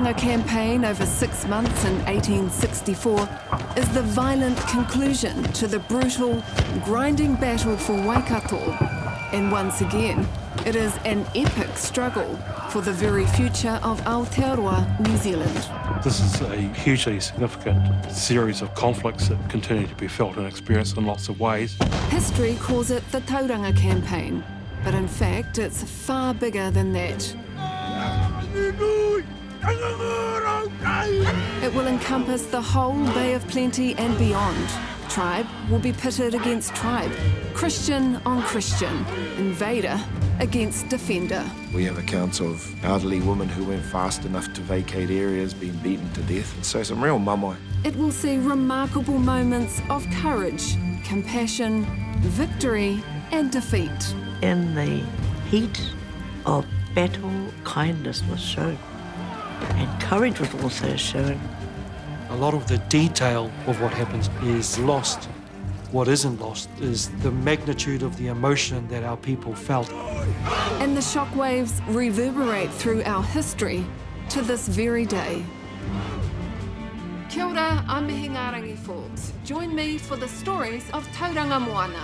Tauranga campaign over 6 months in 1864 is the violent conclusion to the brutal, grinding battle for Waikato. And once again, it is an epic struggle for the very future of Aotearoa, New Zealand. This is a hugely significant series of conflicts that continue to be felt and experienced in lots of ways. History calls it the Tauranga campaign, but in fact it's far bigger than that. It will encompass the whole Bay of Plenty and beyond. Tribe will be pitted against tribe, Christian on Christian, invader against defender. We have accounts of elderly women who went fast enough to vacate areas being beaten to death, and so some real mamai. It will see remarkable moments of courage, compassion, victory and defeat. In the heat of battle, kindness was shown, and courage was also shown. A lot of the detail of what happens is lost. What isn't lost is the magnitude of the emotion that our people felt. And the shockwaves reverberate through our history to this very day. Kia ora, I'm Mihingarangi Forbes. Join me for the stories of Tauranga Moana.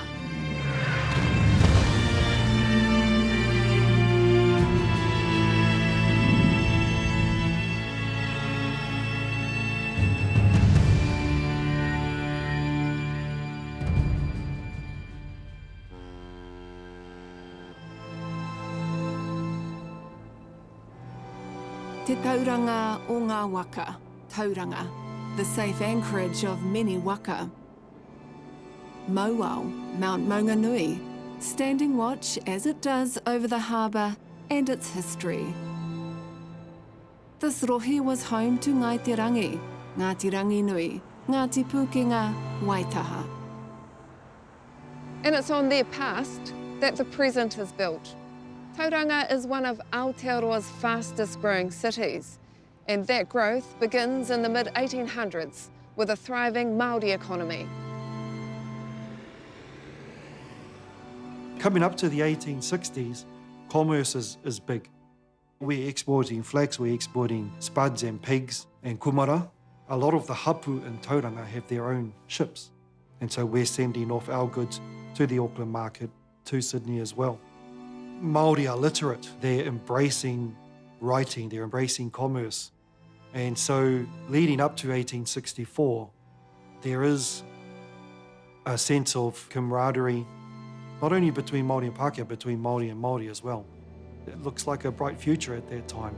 Te tauranga o ngā waka, Tauranga, the safe anchorage of many waka. Mauao, Mount Maunganui, standing watch as it does over the harbour and its history. This rohe was home to Ngāti Rangi, Ngāti Rangi Nui, Ngāti Pukenga, Waitaha. And it's on their past that the present is built. Tauranga is one of Aotearoa's fastest growing cities, and that growth begins in the mid-1800s with a thriving Māori economy. Coming up to the 1860s, commerce is big. We're exporting flax, we're exporting spuds and pigs and kumara. A lot of the hapu in Tauranga have their own ships, and so we're sending off our goods to the Auckland market, to Sydney as well. Māori are literate, they're embracing writing, they're embracing commerce. And so leading up to 1864, there is a sense of camaraderie, not only between Māori and Pākehā, between Māori and Māori as well. It looks like a bright future at that time.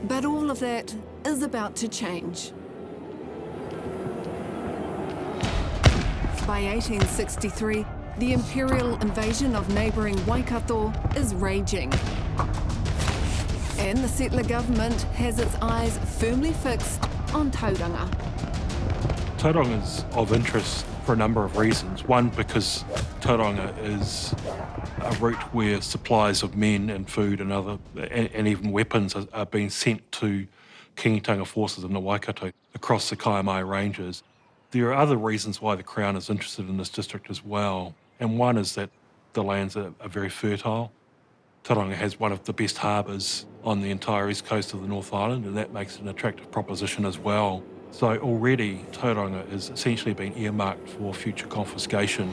But all of that is about to change. By 1863, the imperial invasion of neighbouring Waikato is raging. And the settler government has its eyes firmly fixed on Tauranga. Tauranga is of interest for a number of reasons. One, because Tauranga is a route where supplies of men and food and and even weapons are being sent to Kingitanga forces in the Waikato across the Kaiamai Ranges. There are other reasons why the Crown is interested in this district as well. And one is that the lands are very fertile. Tauranga has one of the best harbours on the entire east coast of the North Island, and that makes it an attractive proposition as well. So already Tauranga is essentially being earmarked for future confiscation.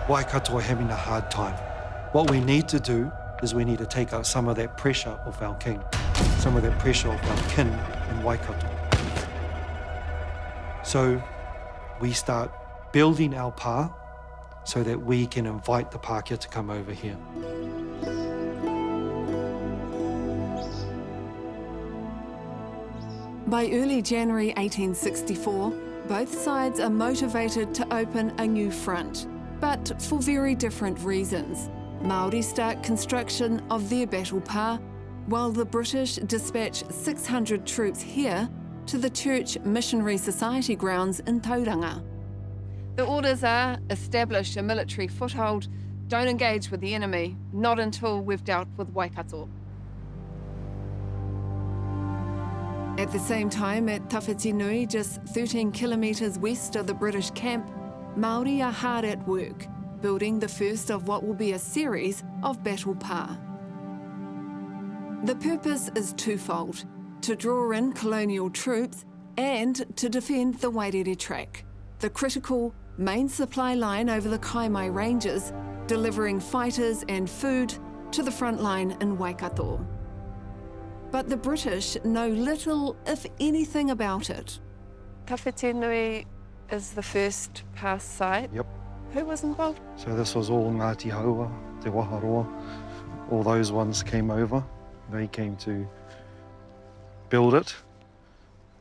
Waikato are having a hard time. What we need to do is we need to take out some of that pressure off our king, some of that pressure off our kin in Waikato. So we start building our pā so that we can invite the Pākehā to come over here. By early January 1864, both sides are motivated to open a new front, but for very different reasons. Māori start construction of their battle pā, while the British dispatch 600 troops here to the Church Missionary Society grounds in Tauranga. The orders are: establish a military foothold, don't engage with the enemy, not until we've dealt with Waikato. At the same time, at Tawhiti Nui, just 13 kilometres west of the British camp, Māori are hard at work, building the first of what will be a series of battle pā. The purpose is twofold: to draw in colonial troops and to defend the Wairere Track, the critical main supply line over the Kaimai Ranges, delivering fighters and food to the front line in Waikato. But the British know little, if anything, about it. Tawhitinui is the first pass site. Yep. Who was involved? So this was all Ngāti Haua, Te Waharoa. All those ones came over. They came to build it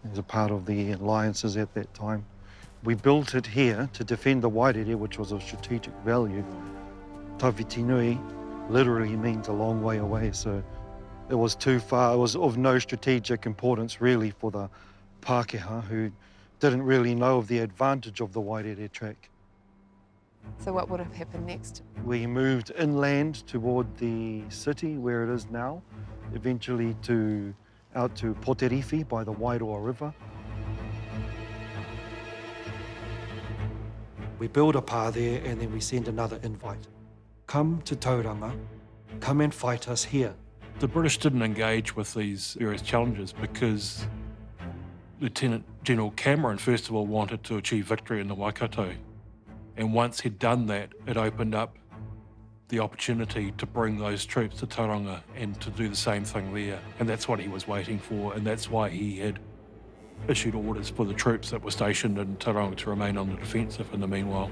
as a part of the alliances at that time. We built it here to defend the Wairere, which was of strategic value. Tawhitinui literally means a long way away, so it was too far. It was of no strategic importance really for the Pākehā, who didn't really know of the advantage of the Wairere Track. So what would have happened next? We moved inland toward the city where it is now, eventually out to Poteriwhi by the Wairoa River. We build a pā there and then we send another invite. Come to Tauranga, come and fight us here. The British didn't engage with these various challenges because Lieutenant General Cameron, first of all, wanted to achieve victory in the Waikato. And once he'd done that, it opened up the opportunity to bring those troops to Tauranga and to do the same thing there. And that's what he was waiting for, and that's why he had issued orders for the troops that were stationed in Tauranga to remain on the defensive in the meanwhile.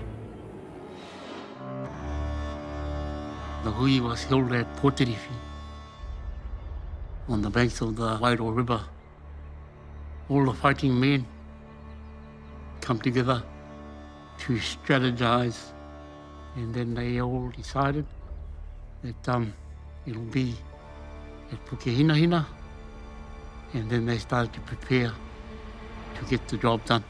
The hui was held at Poteriwhi, on the banks of the Wairoa River. All the fighting men come together to strategize, and then they all decided that it'll be at Pukehinahina, and then they started to prepare to get the job done.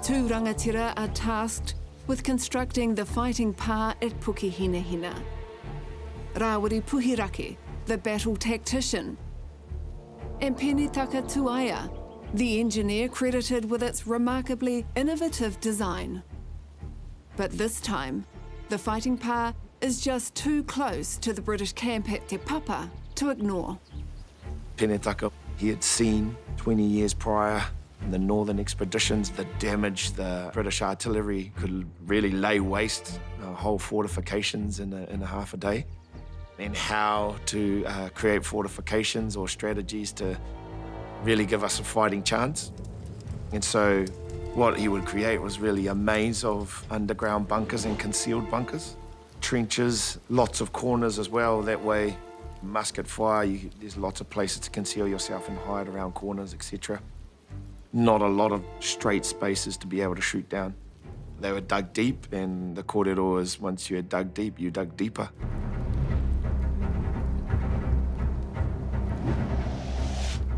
Two rangatira are tasked with constructing the fighting pā at Pukehinahina. Rawiri Puhirake, the battle tactician, and Penitaka Tuaia, the engineer credited with its remarkably innovative design. But this time, the fighting pā is just too close to the British camp at Te Papa to ignore. Penitaka, he had seen 20 years prior in the northern expeditions the damage the British artillery could really lay waste whole fortifications in a half a day, and how to create fortifications or strategies to really give us a fighting chance. And so what he would create was really a maze of underground bunkers and concealed bunkers, trenches, lots of corners as well. That way, musket fire, there's lots of places to conceal yourself and hide around corners, etc. Not a lot of straight spaces to be able to shoot down. They were dug deep, and the kōrero is once you had dug deep, you dug deeper.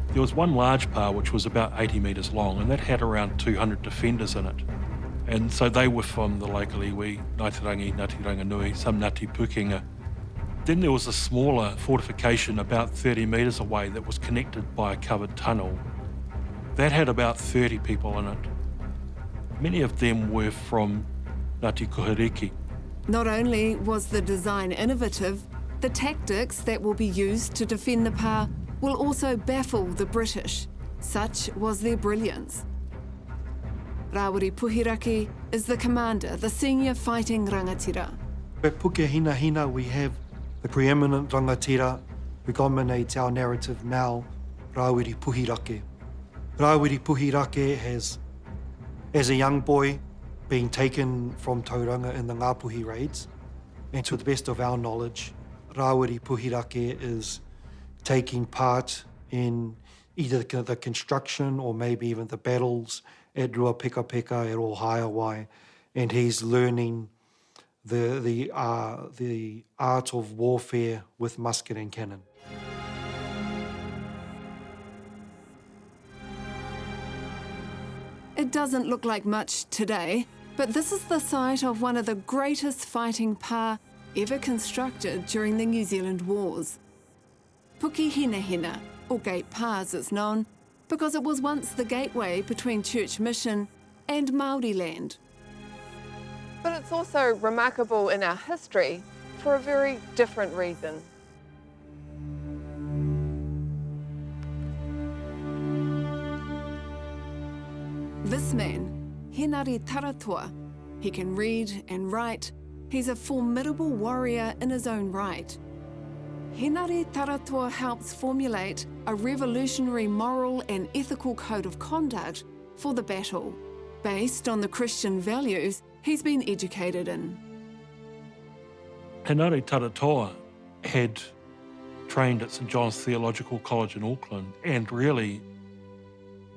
There was one large pā which was about 80 metres long, and that had around 200 defenders in it. And so they were from the local iwi, Ngaitirangi, Ngāti Ranganui, some Ngāti Pukenga. Then there was a smaller fortification about 30 metres away that was connected by a covered tunnel. That had about 30 people in it. Many of them were from Ngāti Kuhariki. Not only was the design innovative, the tactics that will be used to defend the pā will also baffle the British. Such was their brilliance. Rawiri Puhirake is the commander, the senior fighting rangatira. At Pukehinahina, we have the preeminent rangatira who dominates our narrative now, Rawiri Puhirake. Rawiri Puhirake has, as a young boy, been taken from Tauranga in the Ngāpuhi raids, and to the best of our knowledge, Rawiri Puhirake is taking part in either the construction or maybe even the battles at Ruapekapeka, at Ohaiawai, and he's learning the art of warfare with musket and cannon. It doesn't look like much today, but this is the site of one of the greatest fighting pā ever constructed during the New Zealand Wars. Pukehinahina, or Gate Pā as it's known, because it was once the gateway between Church Mission and Māori land. But it's also remarkable in our history for a very different reason. This man, Henare Taratoa, he can read and write. He's a formidable warrior in his own right. Henare Taratoa helps formulate a revolutionary moral and ethical code of conduct for the battle, based on the Christian values he's been educated in. Henare Taratoa had trained at St John's Theological College in Auckland, and really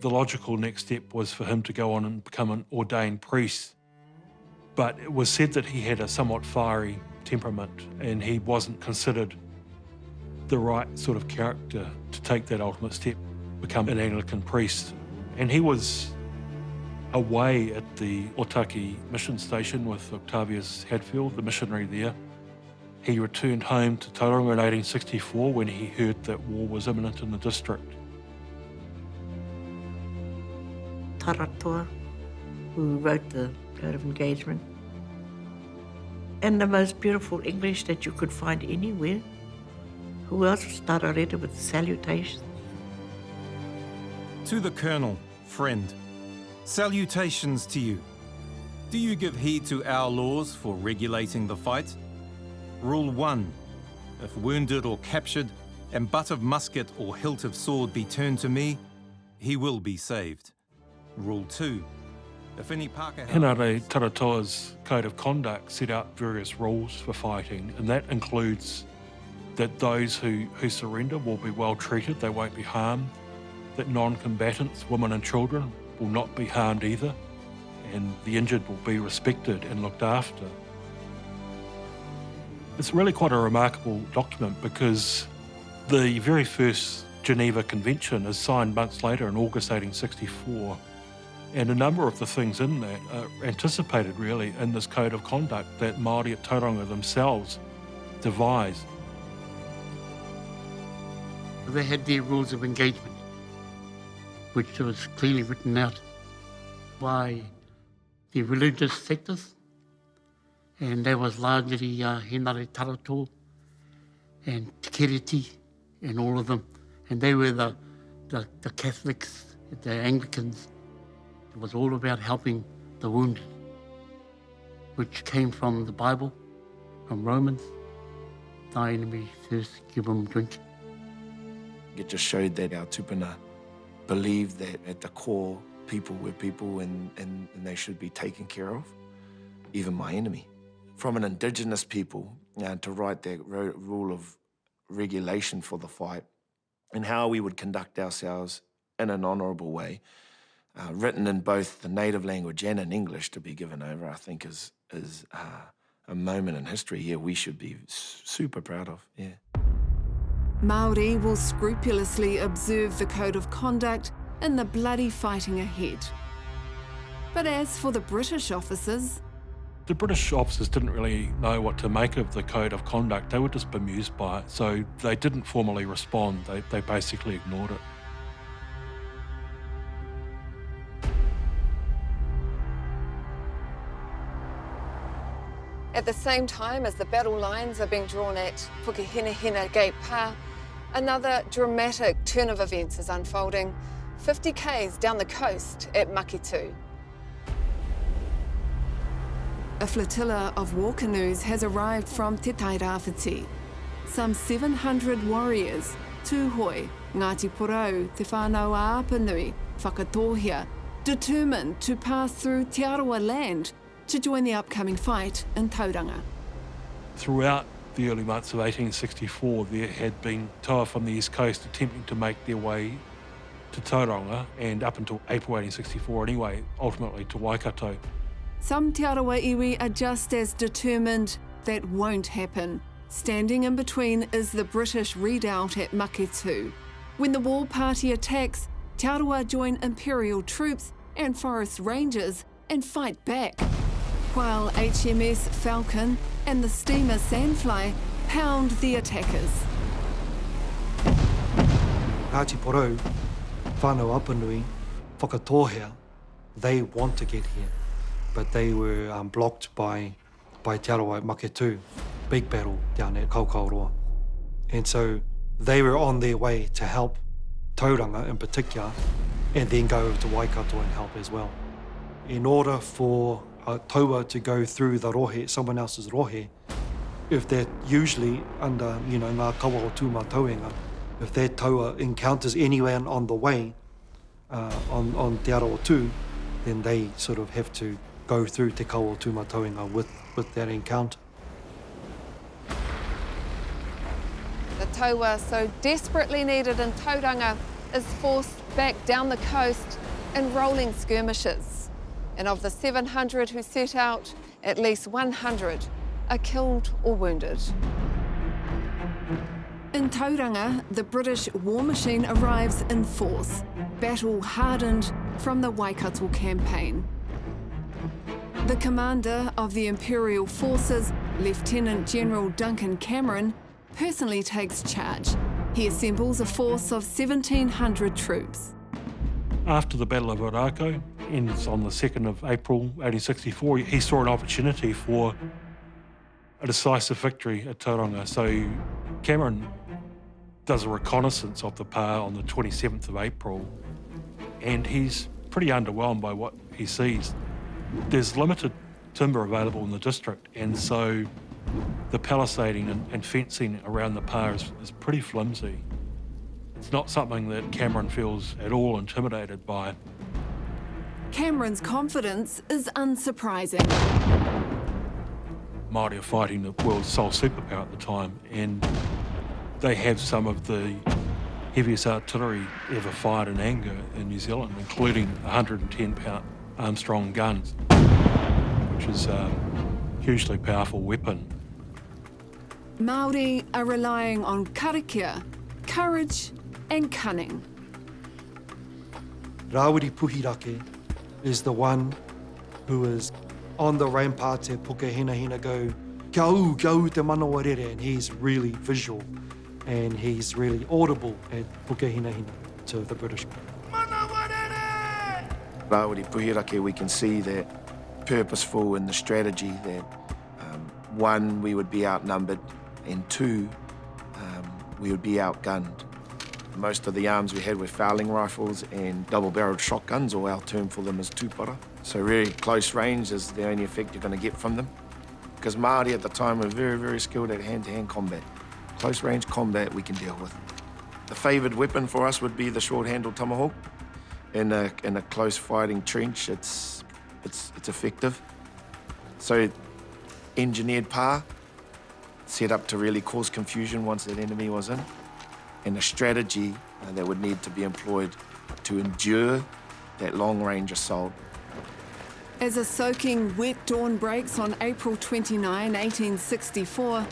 the logical next step was for him to go on and become an ordained priest. But it was said that he had a somewhat fiery temperament and he wasn't considered the right sort of character to take that ultimate step, become an Anglican priest. And he was away at the Otaki mission station with Octavius Hadfield, the missionary there. He returned home to Tauranga in 1864 when he heard that war was imminent in the district. Taratoa, who wrote the Code of Engagement, and the most beautiful English that you could find anywhere. Who else was Tarareta with salutations? To the Colonel, friend, salutations to you. Do you give heed to our laws for regulating the fight? Rule 1. If wounded or captured, and butt of musket or hilt of sword be turned to me, he will be saved. Rule 2. If any Pākehā... Henare Taratoa's code of conduct set out various rules for fighting, and that includes that those who surrender will be well treated, they won't be harmed, that non-combatants, women and children, will not be harmed either, and the injured will be respected and looked after. It's really quite a remarkable document because the very first Geneva Convention is signed months later in August 1864, and a number of the things in that are anticipated really in this code of conduct that Māori at Tauranga themselves devised. They had their rules of engagement, which was clearly written out by the religious sectors, and that was largely Henare Taratoa and Te Kereti and all of them, and they were the Catholics, the Anglicans. It was all about helping the wounded, which came from the Bible, from Romans. Thy enemy first, give them drink. It just showed that our tupuna believed that at the core, people were people and they should be taken care of, even my enemy. From an Indigenous people, to write that rule of regulation for the fight and how we would conduct ourselves in an honourable way, written in both the native language and in English to be given over, I think is a moment in history here we should be super proud of, yeah. Māori will scrupulously observe the code of conduct in the bloody fighting ahead. But as for the British officers... The British officers didn't really know what to make of the code of conduct. They were just bemused by it, so they didn't formally respond. They basically ignored it. At the same time as the battle lines are being drawn at Pukehenehena Gate Pa, another dramatic turn of events is unfolding 50 k's down the coast at Maketu. A flotilla of war canoes has arrived from Te Tairāwhiti. Some 700 warriors, tūhoi, Ngāti Porou, Te Whānau Āpanui, Whakatohia, determined to pass through Te Arawa land to join the upcoming fight in Tauranga. Throughout the early months of 1864, there had been toa from the east coast attempting to make their way to Tauranga, and up until April 1864 anyway, ultimately to Waikato. Some Te Arawa iwi are just as determined that won't happen. Standing in between is the British redoubt at Maketu. When the war party attacks, Te Arawa join Imperial troops and forest rangers and fight back, while HMS Falcon and the steamer Sandfly pound the attackers. Ngāti Porou whānau Apanui, whakatōhea, they want to get here, but they were blocked by Te Arawai Maketu, big battle down at Kaukauroa. And so they were on their way to help Tauranga in particular, and then go over to Waikato and help as well. In order for a taua to go through the rohe, someone else's rohe, if they're usually under, ngā kawa o tū mātauenga, if that taua encounters anyone on the way, on Te Ara o Tū, then they sort of have to go through Te Kawa o Tū mātauenga with that encounter. The taua so desperately needed in Tauranga is forced back down the coast in rolling skirmishes. And of the 700 who set out, at least 100 are killed or wounded. In Tauranga, the British war machine arrives in force, battle hardened from the Waikato campaign. The commander of the Imperial Forces, Lieutenant General Duncan Cameron, personally takes charge. He assembles a force of 1,700 troops. After the Battle of Ōrākau ends on the 2nd of April 1864, he saw an opportunity for a decisive victory at Tauranga. So Cameron does a reconnaissance of the pa on the 27th of April, and he's pretty underwhelmed by what he sees. There's limited timber available in the district, and so the palisading and fencing around the pa is pretty flimsy. It's not something that Cameron feels at all intimidated by. Cameron's confidence is unsurprising. Māori are fighting the world's sole superpower at the time, and they have some of the heaviest artillery ever fired in anger in New Zealand, including 110-pound Armstrong guns, which is a hugely powerful weapon. Māori are relying on karakia, courage and cunning. Rawiri Puhirake is the one who is on the ramparts at Puke Hina go, kia au te manawa rere, and he's really visual and he's really audible at Puke Hina to the British. Rawiri Puhirake, we can see that purposeful in the strategy that one, we would be outnumbered, and two, we would be outgunned. Most of the arms we had were fowling rifles and double-barreled shotguns, or our term for them is tūpara. So really close range is the only effect you're going to get from them. Because Māori at the time were very, very skilled at hand-to-hand combat. Close range combat we can deal with. The favoured weapon for us would be the short-handled tomahawk. In a close fighting trench, it's effective. So engineered pa, set up to really cause confusion once that enemy was in, and a strategy that would need to be employed to endure that long-range assault. As a soaking wet dawn breaks on April 29, 1864,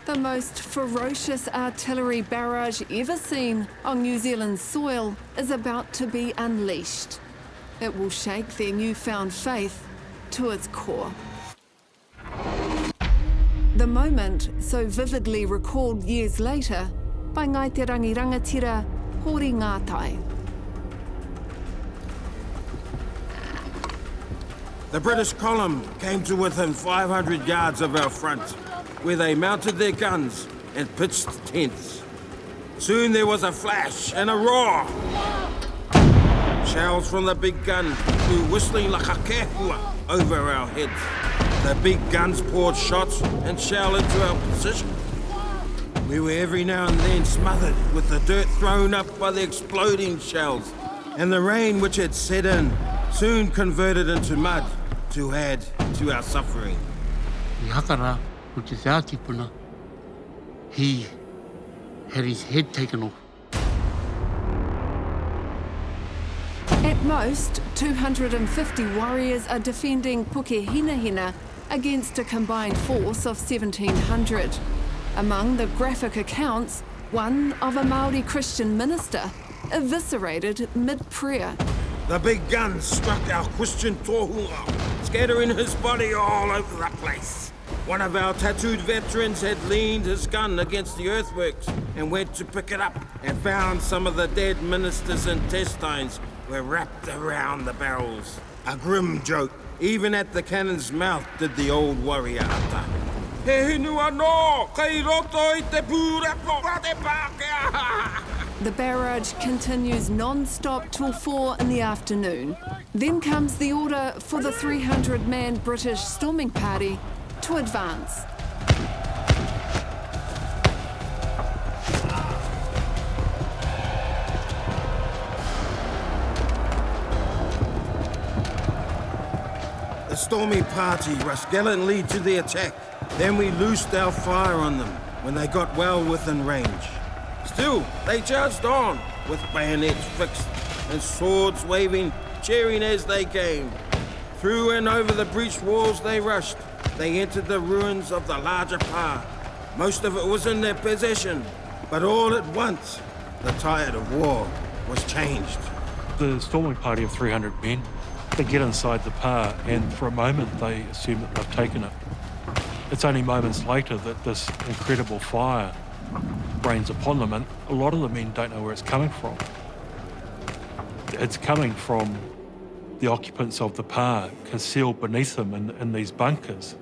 the most ferocious artillery barrage ever seen on New Zealand's soil is about to be unleashed. It will shake their newfound faith to its core. The moment so vividly recalled years later by Ngai Te Rangi Rangatira Hori Ngātai. The British column came to within 500 yards of our front, where they mounted their guns and pitched tents. Soon there was a flash and a roar. Shells from the big gun flew whistling like a kehua over our heads. The big guns poured shots and shell into our position. We were every now and then smothered with the dirt thrown up by the exploding shells, and the rain which had set in soon converted into mud to add to our suffering. I Hakara, which is our tipuna, he had his head taken off. At most, 250 warriors are defending Puke Hina against a combined force of 1,700. Among the graphic accounts, one of a Māori Christian minister eviscerated mid-prayer. The big guns struck our Christian tohunga, scattering his body all over the place. One of our tattooed veterans had leaned his gun against the earthworks and went to pick it up and found some of the dead minister's intestines were wrapped around the barrels. A grim joke. Even at the cannon's mouth did the old warrior utter. He hinua no, kei roto I te pūreko ra te Pākehā. The barrage continues non-stop till 4 in the afternoon. Then comes the order for the 300-man British storming party to advance. The storming party rushed gallantly to the attack. Then we loosed our fire on them when they got well within range. Still, they charged on, with bayonets fixed and swords waving, cheering as they came. Through and over the breached walls they rushed. They entered the ruins of the larger pa. Most of it was in their possession, but all at once, the tide of war was changed. The storming party of 300 men, they get inside the pa, and for a moment they assume that they've taken it. It's only moments later that this incredible fire rains upon them, and a lot of the men don't know where it's coming from. It's coming from the occupants of the pa, concealed beneath them in these bunkers,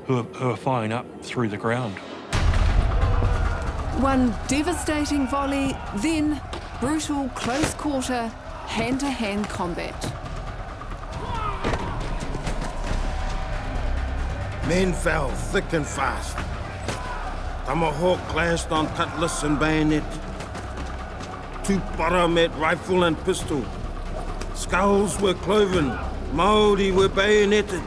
who are firing up through the ground. One devastating volley, then brutal close-quarter, hand-to-hand combat. Men fell thick and fast. Tomahawk clashed on cutlass and bayonet. Tupara met rifle and pistol. Skulls were cloven, Māori were bayoneted.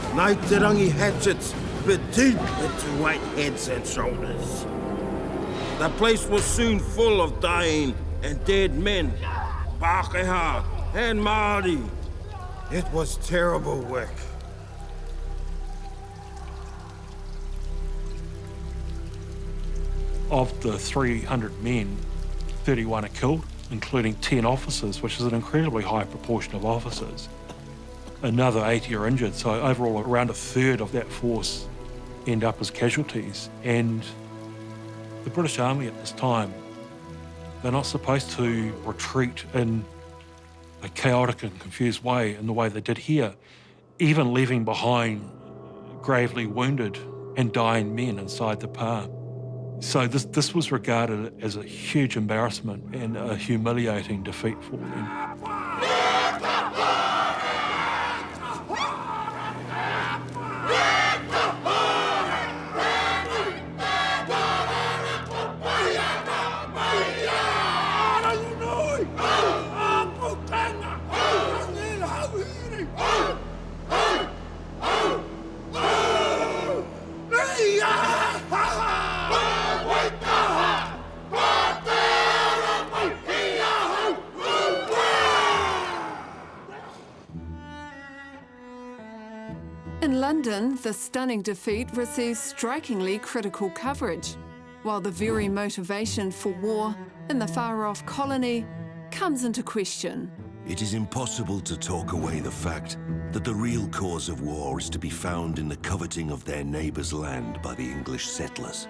Naiterangi hatchets bit deep into white heads and shoulders. The place was soon full of dying and dead men, Pākehā and Māori. It was terrible work. Of the 300 men, 31 are killed, including 10 officers, which is an incredibly high proportion of officers. Another 80 are injured, so overall around a third of that force end up as casualties. And the British Army at this time, they're not supposed to retreat in a chaotic and confused way in the way they did here, even leaving behind gravely wounded and dying men inside the pa. So this was regarded as a huge embarrassment and a humiliating defeat for them. In London, the stunning defeat receives strikingly critical coverage, while the very motivation for war in the far-off colony comes into question. It is impossible to talk away the fact that the real cause of war is to be found in the coveting of their neighbours' land by the English settlers.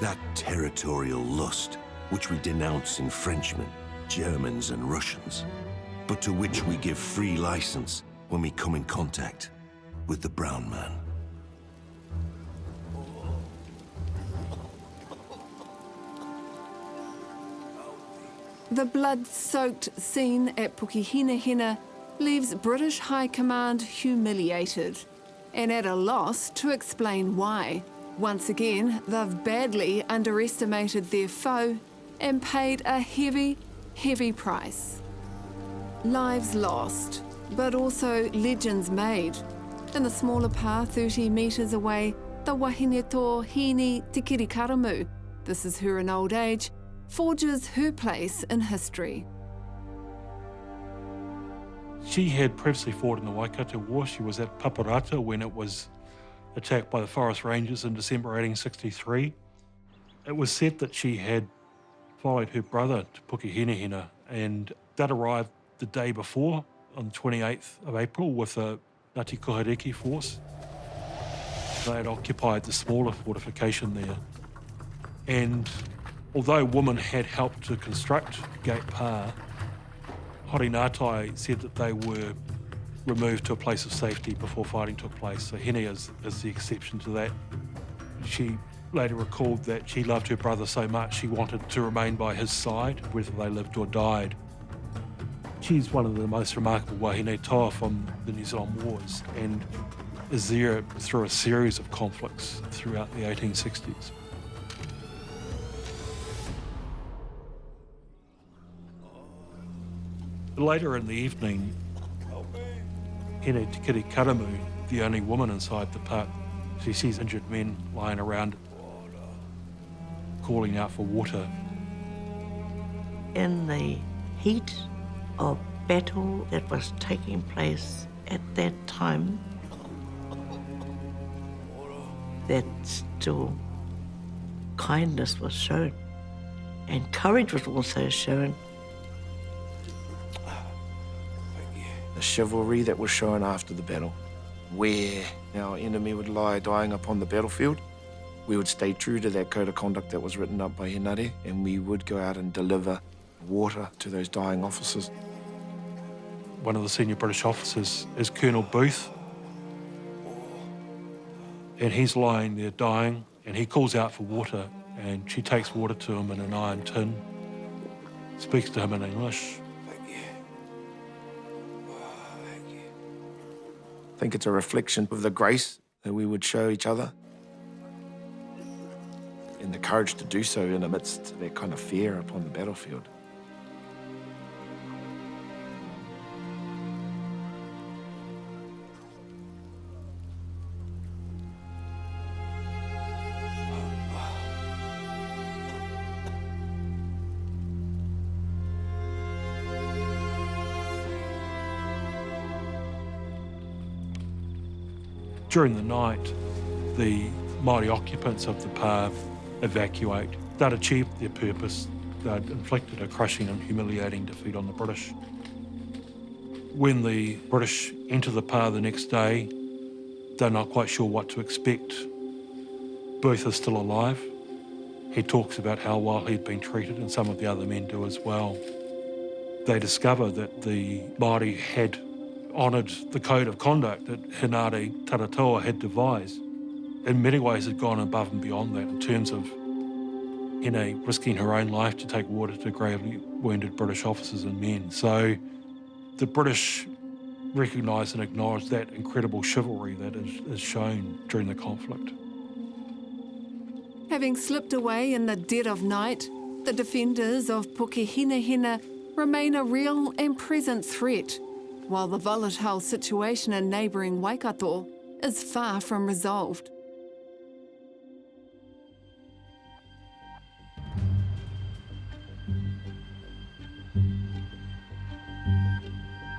That territorial lust which we denounce in Frenchmen, Germans and Russians, but to which we give free licence when we come in contact with the brown man. The blood-soaked scene at Pukehinahina leaves British High Command humiliated and at a loss to explain why. Once again, they've badly underestimated their foe and paid a heavy, heavy price. Lives lost, but also legends made. In the smaller pa 30 metres away, the Wahineto Hini Tikiri Karamu, this is her in old age, forges her place in history. She had previously fought in the Waikato War. She was at Paparata when it was attacked by the Forest Rangers in December 1863. It was said that she had followed her brother to Pukehinahina, and that arrived the day before, on the 28th of April, with a Ngāti Kohareki force. They had occupied the smaller fortification there. And although women had helped to construct Gate Pa, Horinātai said that they were removed to a place of safety before fighting took place. So Hene is the exception to that. She later recalled that she loved her brother so much she wanted to remain by his side, whether they lived or died. She's one of the most remarkable wahine toa from the New Zealand Wars and is there through a series of conflicts throughout the 1860s. Later in the evening, Hene Te Kiri Karamu, the only woman inside the park, she sees injured men lying around, calling out for water. In the heat of battle that was taking place at that time, that still kindness was shown and courage was also shown. The chivalry that was shown after the battle, where our enemy would lie dying upon the battlefield, we would stay true to that code of conduct that was written up by Henare, and we would go out and deliver water to those dying officers. One of the senior British officers is Colonel Booth, and he's lying there dying, and he calls out for water, and she takes water to him in an iron tin, speaks to him in English. I think it's a reflection of the grace that we would show each other and the courage to do so in amidst that kind of fear upon the battlefield. During the night, the Māori occupants of the pa evacuate. They'd achieved their purpose. They'd inflicted a crushing and humiliating defeat on the British. When the British enter the pa the next day, they're not quite sure what to expect. Booth is still alive. He talks about how well he'd been treated, and some of the other men do as well. They discover that the Māori had honoured the code of conduct that Henare Taratoa had devised. In many ways had gone above and beyond that in terms of Hene risking her own life to take water to gravely wounded British officers and men. So the British recognise and acknowledge that incredible chivalry that is shown during the conflict. Having slipped away in the dead of night, the defenders of Pukehinahina remain a real and present threat, while the volatile situation in neighbouring Waikato is far from resolved.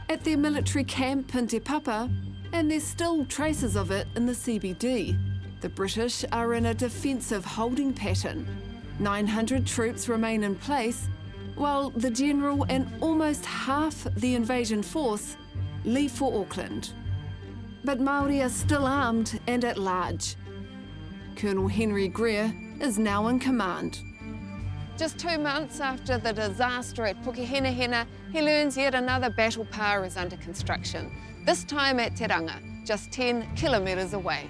At their military camp in Te Papa, and there's still traces of it in the CBD, the British are in a defensive holding pattern. 900 troops remain in place, while the general and almost half the invasion force leave for Auckland. But Māori are still armed and at large. Colonel Henry Greer is now in command. Just 2 months after the disaster at Pukehinahina, he learns yet another battle pa is under construction, this time at Teranga, just 10 kilometres away.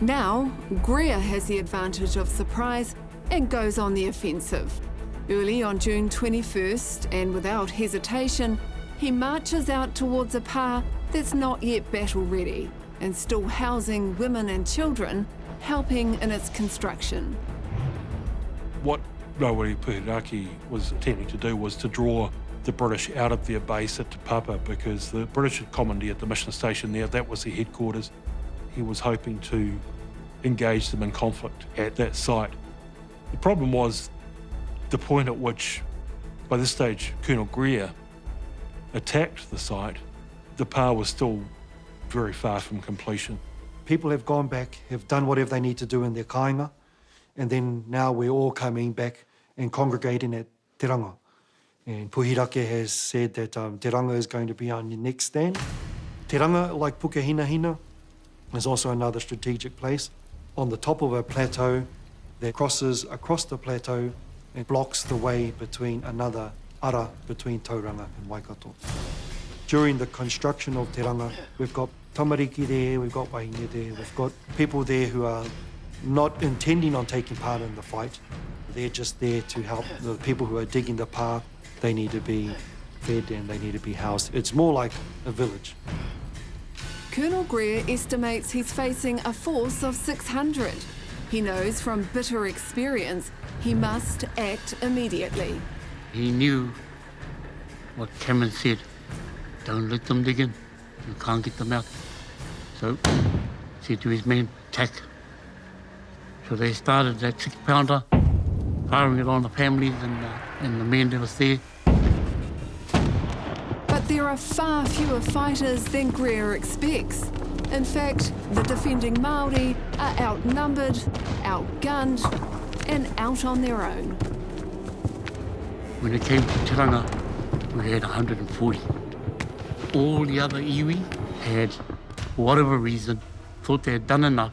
Now, Greer has the advantage of surprise and goes on the offensive. Early on June 21st, and without hesitation, he marches out towards a pa that's not yet battle-ready and still housing women and children, helping in its construction. What Rawiri Puhiraki was attempting to do was to draw the British out of their base at Te Papa, because the British had commandeered the mission station there. That was their headquarters. He was hoping to engage them in conflict at that site. The problem was the point at which, by this stage, Colonel Greer attacked the site. The pa was still very far from completion. People have gone back, have done whatever they need to do in their kāinga, and then now we're all coming back and congregating at Teranga. And Puhirake has said that Teranga is going to be our next stand. Teranga, like Pukehinahina, is also another strategic place on the top of a plateau that crosses across the plateau and blocks the way between another ara between Tauranga and Waikato. During the construction of Teranga, we've got tamariki there, we've got wahine there, we've got people there who are not intending on taking part in the fight. They're just there to help the people who are digging the path. They need to be fed and they need to be housed. It's more like a village. Colonel Greer estimates he's facing a force of 600. He knows from bitter experience he must act immediately. He knew what Cameron said. Don't let them dig in. You can't get them out. So he said to his men, attack. So they started that 6-pounder, firing it on the families and the men that was there. But there are far fewer fighters than Greer expects. In fact, the defending Māori are outnumbered, outgunned, and out on their own. When it came to Teranga, we had 140. All the other iwi had, for whatever reason, thought they had done enough.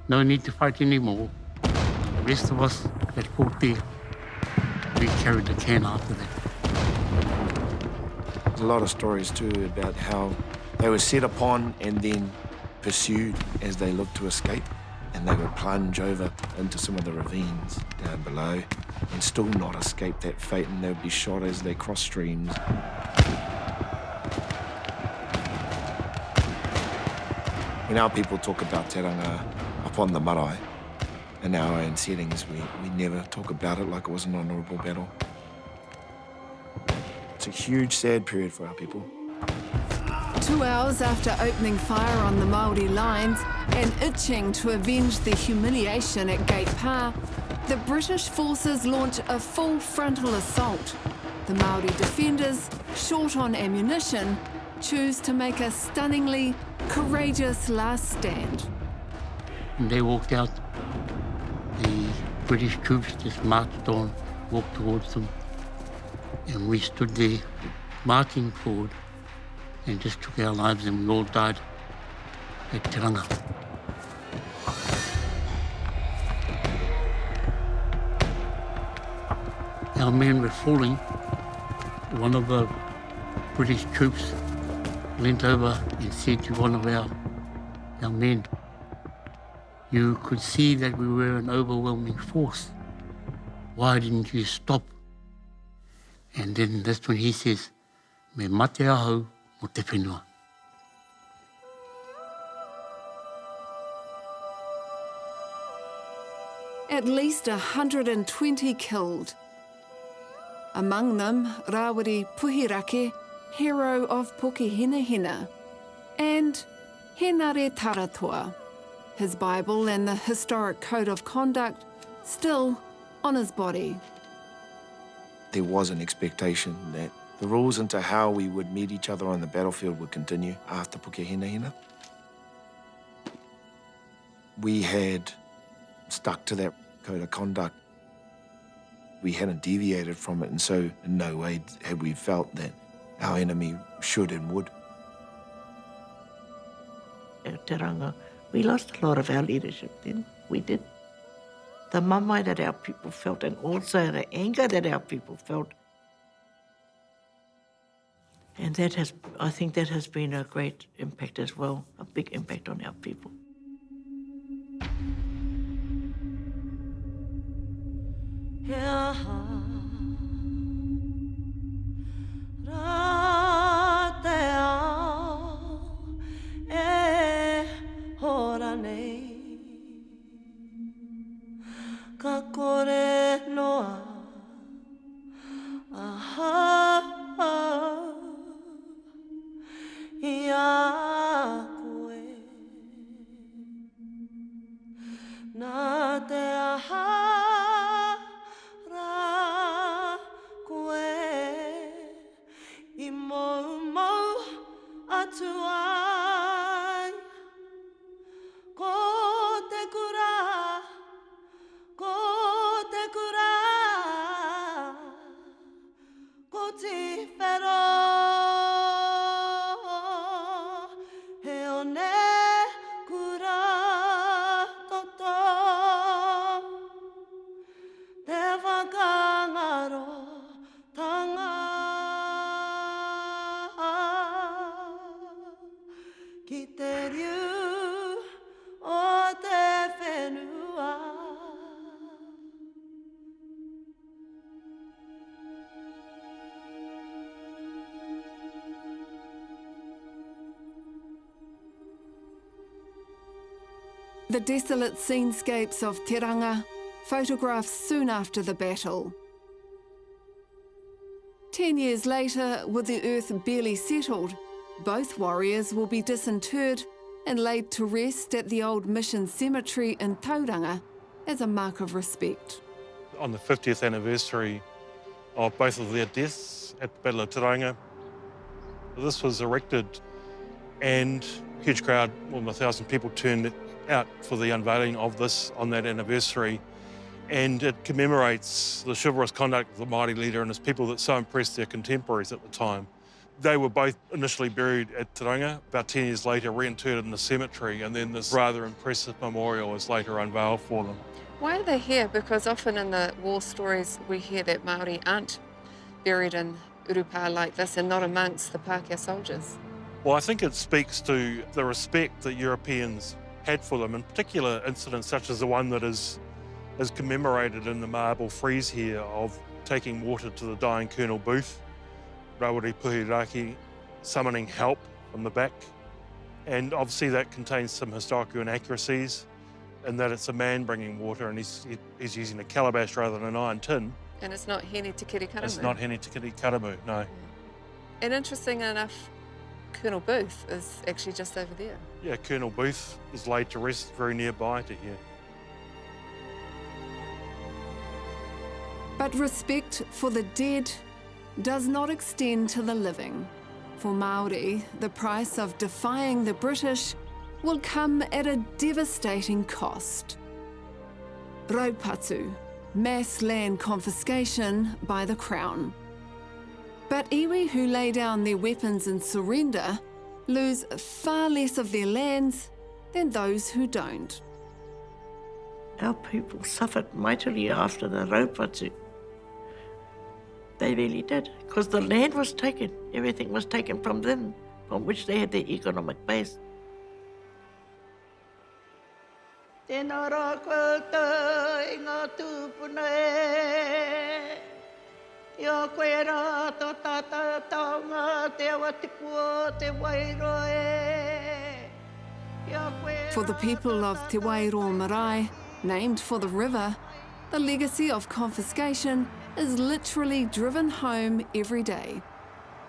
No need to fight anymore. The rest of us that fought there, we carried the can after that. There's a lot of stories too about how they were set upon and then pursued as they looked to escape, and they would plunge over into some of the ravines down below and still not escape that fate, and they would be shot as they crossed streams. When our people talk about Teranga upon the marae, in our own settings, we never talk about it like it was an honourable battle. It's a huge, sad period for our people. 2 hours after opening fire on the Māori lines and itching to avenge the humiliation at Gate Pa, the British forces launch a full frontal assault. The Māori defenders, short on ammunition, choose to make a stunningly courageous last stand. When they walked out, the British troops just marched on, walked towards them, and we stood there marching forward and just took our lives, and we all died at Teranga. Our men were falling. One of the British troops leant over and said to one of our men, "You could see that we were an overwhelming force. Why didn't you stop?" And then that's when he says, "Me mate ahau mo te whenua." At least 120 killed. Among them, Rawiri Puhirake, hero of Pukehinahina, and Henare Taratoa, his Bible and the historic code of conduct still on his body. There was an expectation that the rules into how we would meet each other on the battlefield would continue after Pukehinahina. We had stuck to that code of conduct. We hadn't deviated from it, and so in no way had we felt that our enemy should and would. At Teranga, we lost a lot of our leadership then. We did. The mamai that our people felt, and also the anger that our people felt. And that has, I think that has been a great impact as well, a big impact on our people. Na te aha ra The desolate scenescapes of Teranga, photographed soon after the battle. 10 years later, with the earth barely settled, both warriors will be disinterred and laid to rest at the old mission cemetery in Tauranga as a mark of respect. On the 50th anniversary of both of their deaths at the Battle of Teranga, this was erected and a huge crowd, more than 1,000 people turned out for the unveiling of this on that anniversary. And it commemorates the chivalrous conduct of the mighty leader and his people that so impressed their contemporaries at the time. They were both initially buried at Teranga, about 10 years later reinterred in the cemetery, and then this rather impressive memorial was later unveiled for them. Why are they here? Because often in the war stories we hear that Māori aren't buried in urupa like this and not amongst the Pākehā soldiers. Well, I think it speaks to the respect that Europeans had for them, in particular incidents such as the one that is commemorated in the marble frieze here of taking water to the dying Colonel Booth, Rawiri Puhiraki summoning help from the back. And obviously that contains some historical inaccuracies in that it's a man bringing water and he's using a calabash rather than an iron tin. And it's not Hene Te Kiri Karamu. It's not Hene Te Kiri Karamu, no. And interesting enough, Colonel Booth is actually just over there. Yeah, Colonel Booth is laid to rest very nearby to here. But respect for the dead does not extend to the living. For Māori, the price of defying the British will come at a devastating cost. Raupatu, mass land confiscation by the Crown. But iwi who lay down their weapons and surrender lose far less of their lands than those who don't. Our people suffered mightily after the Raupatu. They really did, because the land was taken. Everything was taken from them, from which they had their economic base. Tēnā rā koutou i ngā tūpuna e. Ia koe rā tō tātou taonga te awa tipu te wairo e. For the people of Te Wairo Marae, named for the river, the legacy of confiscation is literally driven home every day.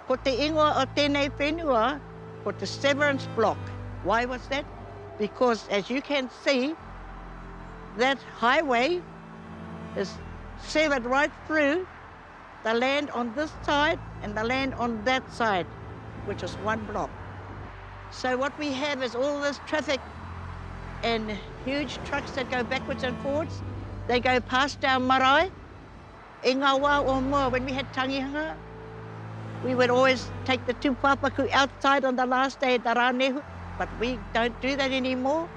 Ko te ingoa o tēnei whenua, ko te severance block. Why was that? Because as you can see, that highway is severed right through the land on this side and the land on that side, which is one block. So what we have is all this traffic and huge trucks that go backwards and forwards. They go past our marae. I ngā wā o mua, when we had tangihanga, we would always take the tūpapaku outside on the last day at the rānehu, but we don't do that anymore.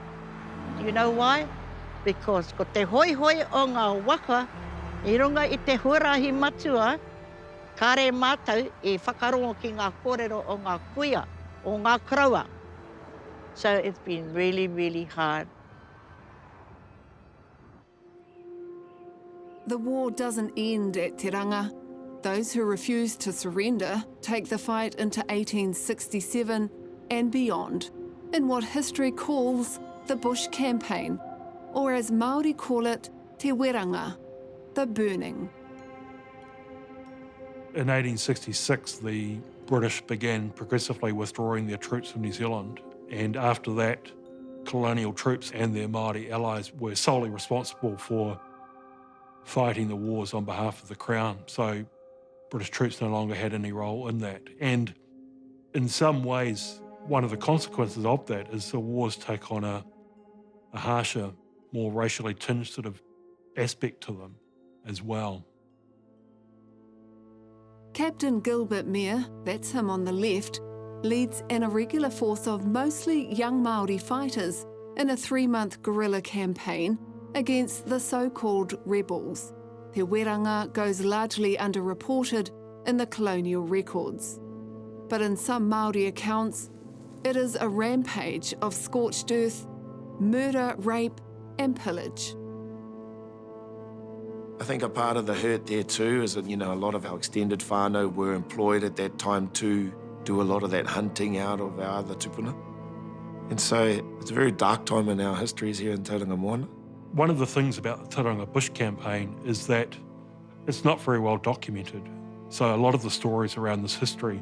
Do you know why? Because ko te hoi hoi o ngā waka, I runga I te huarahi matua, kare mātou I whakarongo ki ngā kōrero o ngā kuia, o ngā kraua. So it's been really, really hard. The war doesn't end at Teranga. Those who refuse to surrender take the fight into 1867 and beyond, in what history calls the Bush Campaign, or as Māori call it, Te Weranga, the burning. In 1866, the British began progressively withdrawing their troops from New Zealand, and after that, colonial troops and their Māori allies were solely responsible for fighting the wars on behalf of the Crown. So British troops no longer had any role in that. And in some ways, one of the consequences of that is the wars take on a harsher, more racially tinged sort of aspect to them as well. Captain Gilbert Meir, that's him on the left, leads an irregular force of mostly young Māori fighters in a 3-month guerrilla campaign against the so-called rebels. Te Weranga goes largely underreported in the colonial records. But in some Māori accounts, it is a rampage of scorched earth, murder, rape and pillage. I think a part of the hurt there too is that, a lot of our extended whānau were employed at that time to do a lot of that hunting out of our other tupuna. And so it's a very dark time in our histories here in Tauranga Moana. One of the things about the Tauranga Bush campaign is that it's not very well documented. So a lot of the stories around this history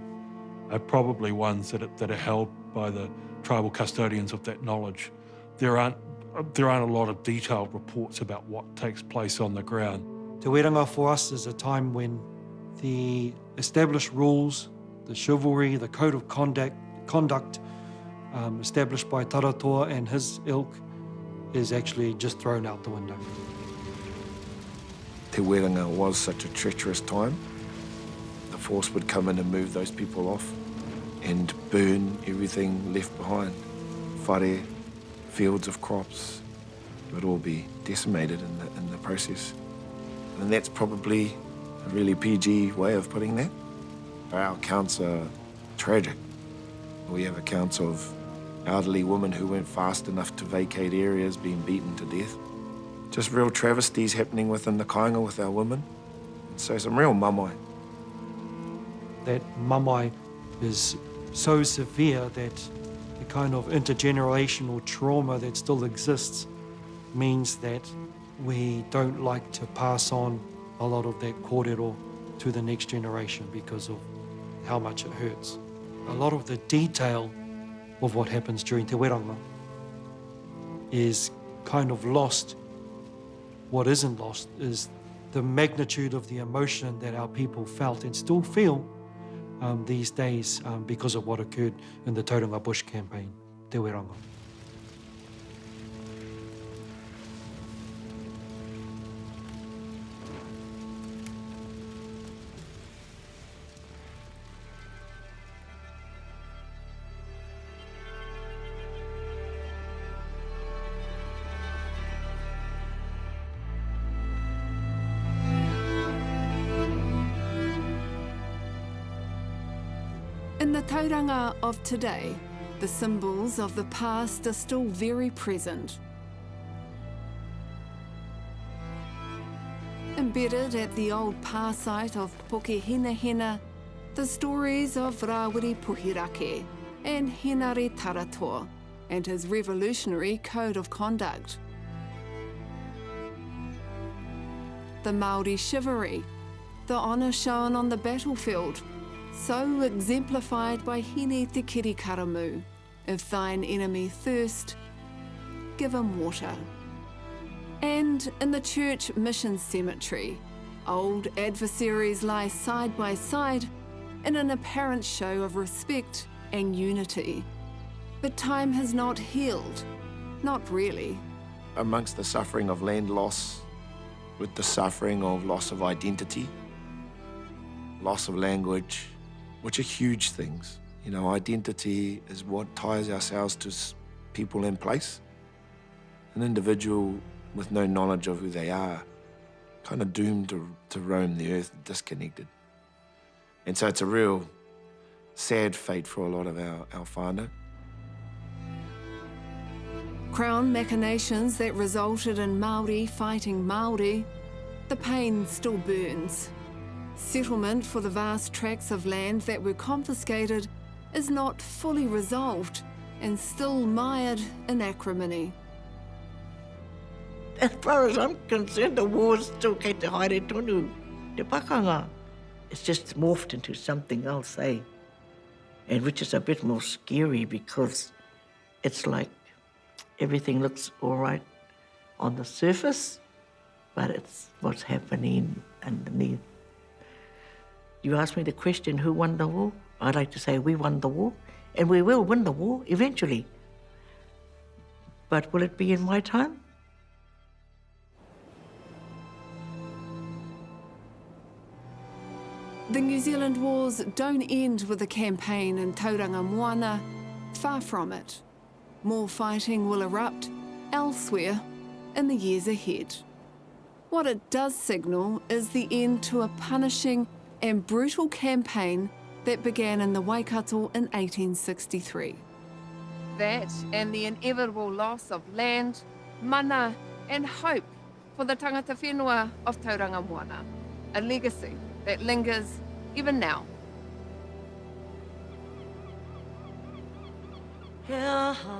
are probably ones that are held by the tribal custodians of that knowledge. There aren't a lot of detailed reports about what takes place on the ground. Te Weranga for us is a time when the established rules, the chivalry, the code of conduct established by Taratoa and his ilk is actually just thrown out the window. Te Weranga was such a treacherous time. The force would come in and move those people off and burn everything left behind. Whare, fields of crops, would all be decimated in the process. And that's probably a really PG way of putting that. Our accounts are tragic. We have accounts of elderly women who weren't fast enough to vacate areas being beaten to death. Just real travesties happening within the kāinga with our women. So some real mamai. That mamai is so severe that the kind of intergenerational trauma that still exists means that we don't like to pass on a lot of that kōrero to the next generation because of how much it hurts. A lot of the detail of what happens during Te Weranga is kind of lost. What isn't lost is the magnitude of the emotion that our people felt and still feel these days because of what occurred in the Tauranga Bush campaign, Te Weranga. In the tauranga of today, the symbols of the past are still very present. Embedded at the old pā site of Pokehinahina, the stories of Rawiri Puhirake and Hinari Taratoa and his revolutionary code of conduct. The Māori chivalry, the honour shown on the battlefield, so exemplified by Hine te kiri karamu, if thine enemy thirst, give him water. And in the church mission cemetery, old adversaries lie side by side in an apparent show of respect and unity. But time has not healed, not really. Amongst the suffering of land loss, with the suffering of loss of identity, loss of language, which are huge things. You know, identity is what ties ourselves to people in place. An individual with no knowledge of who they are, kind of doomed to roam the earth disconnected. And so it's a real sad fate for a lot of our whānau. Crown machinations that resulted in Māori fighting Māori, the pain still burns. Settlement for the vast tracts of land that were confiscated is not fully resolved and still mired in acrimony. As far as I'm concerned, the war's still kei te haere tonu, te pakanga. It's just morphed into something else, eh? And which is a bit more scary because it's like everything looks all right on the surface, but it's what's happening underneath. You ask me the question, who won the war? I'd like to say we won the war, and we will win the war eventually. But will it be in my time? The New Zealand wars don't end with the campaign in Tauranga Moana. Far from it. More fighting will erupt elsewhere in the years ahead. What it does signal is the end to a punishing and brutal campaign that began in the Waikato in 1863. That and the inevitable loss of land, mana and hope for the tangata whenua of Tauranga Moana, a legacy that lingers even now. Ke aha